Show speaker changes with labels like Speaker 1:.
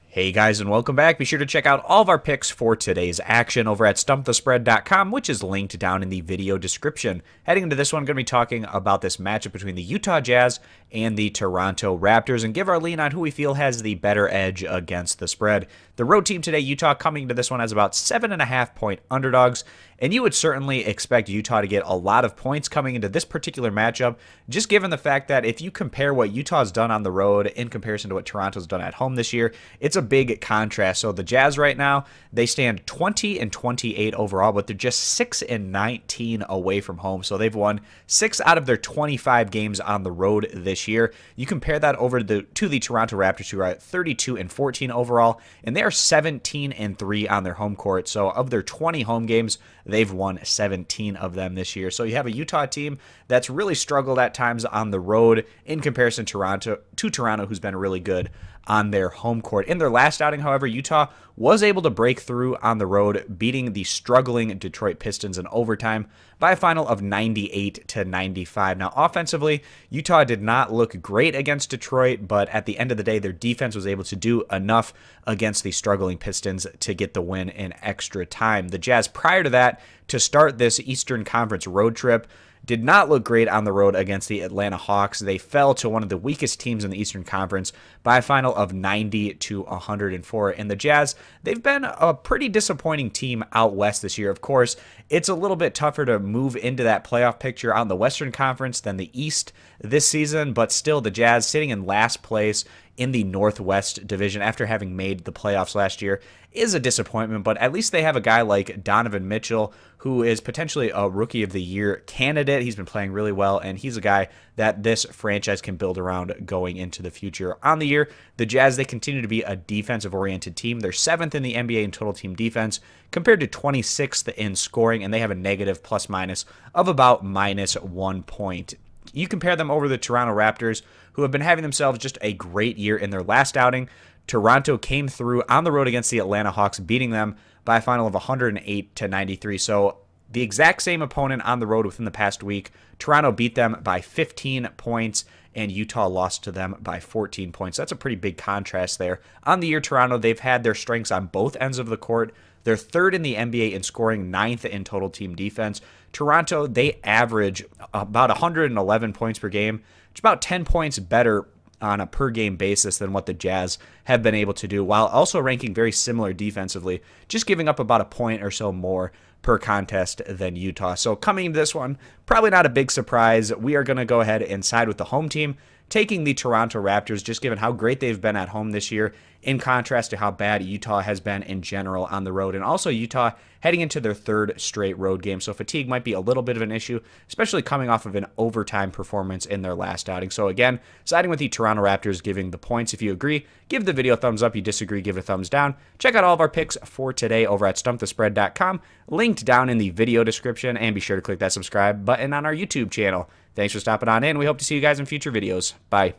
Speaker 1: Hey guys, and welcome back. Be sure to check out all of our picks for today's action over at stumpthespread.com, which is linked down in the video description. Heading into this one, I'm going to be talking about this matchup between the Utah Jazz and the Toronto Raptors and give our lean on who we feel has the better edge against the spread. The road team today, Utah, coming into this one as about 7.5-point underdogs, and you would certainly expect Utah to get a lot of points coming into this particular matchup, just given the fact that if you compare what Utah's done on the road in comparison to what Toronto's done at home this year, it's a big contrast. So the Jazz right now, they stand 20-28 overall, but they're just 6-19 away from home. So they've won 6 out of their 25 games on the road this year. You compare that over to the Toronto Raptors, who are at 32-14 overall, and they are 17-3 on their home court. So of their 20 home games, they've won 17 of them this year. So you have a Utah team that's really struggled at times on the road in comparison to Toronto, who's been really good on their home court. In their last outing, however, Utah was able to break through on the road, beating the struggling Detroit Pistons in overtime by a final of 98-95. Now, offensively, Utah did not look great against Detroit, but at the end of the day, their defense was able to do enough against the struggling Pistons to get the win in extra time. The Jazz, prior to that, to start this Eastern Conference road trip, did not look great on the road against the Atlanta Hawks. They fell to one of the weakest teams in the Eastern Conference by a final of 90-104. And the Jazz, they've been a pretty disappointing team out west this year. Of course, it's a little bit tougher to move into that playoff picture on the Western Conference than the East this season, but still the Jazz sitting in last place in the Northwest Division after having made the playoffs last year is a disappointment, but at least they have a guy like Donovan Mitchell, who is potentially a Rookie of the Year candidate. He's been playing really well, and he's a guy that this franchise can build around going into the future. On the year, the Jazz, they continue to be a defensive-oriented team. They're 7th in the NBA in total team defense compared to 26th in scoring, and they have a negative plus-minus of about -1 point. You compare them over the Toronto Raptors, who have been having themselves just a great year in their last outing. Toronto came through on the road against the Atlanta Hawks, beating them by a final of 108-93. So the exact same opponent on the road within the past week. Toronto beat them by 15 points, and Utah lost to them by 14 points. That's a pretty big contrast there. On the year, Toronto, they've had their strengths on both ends of the court. They're 3rd in the NBA in scoring, 9th in total team defense. Toronto, they average about 111 points per game. It's about 10 points better on a per-game basis than what the Jazz have been able to do, while also ranking very similar defensively, just giving up about a point or so more per contest than Utah. So coming into this one, probably not a big surprise. We are going to go ahead and side with the home team, taking the Toronto Raptors, just given how great they've been at home this year, in contrast to how bad Utah has been in general on the road. And also Utah heading into their 3rd straight road game, so fatigue might be a little bit of an issue, especially coming off of an overtime performance in their last outing. So again, siding with the Toronto Raptors, giving the points. If you agree, give the video a thumbs up. You disagree, give it a thumbs down. Check out all of our picks for today over at stumpthespread.com, linked down in the video description, and be sure to click that subscribe button on our YouTube channel. Thanks for stopping on in. We hope to see you guys in future videos. Bye.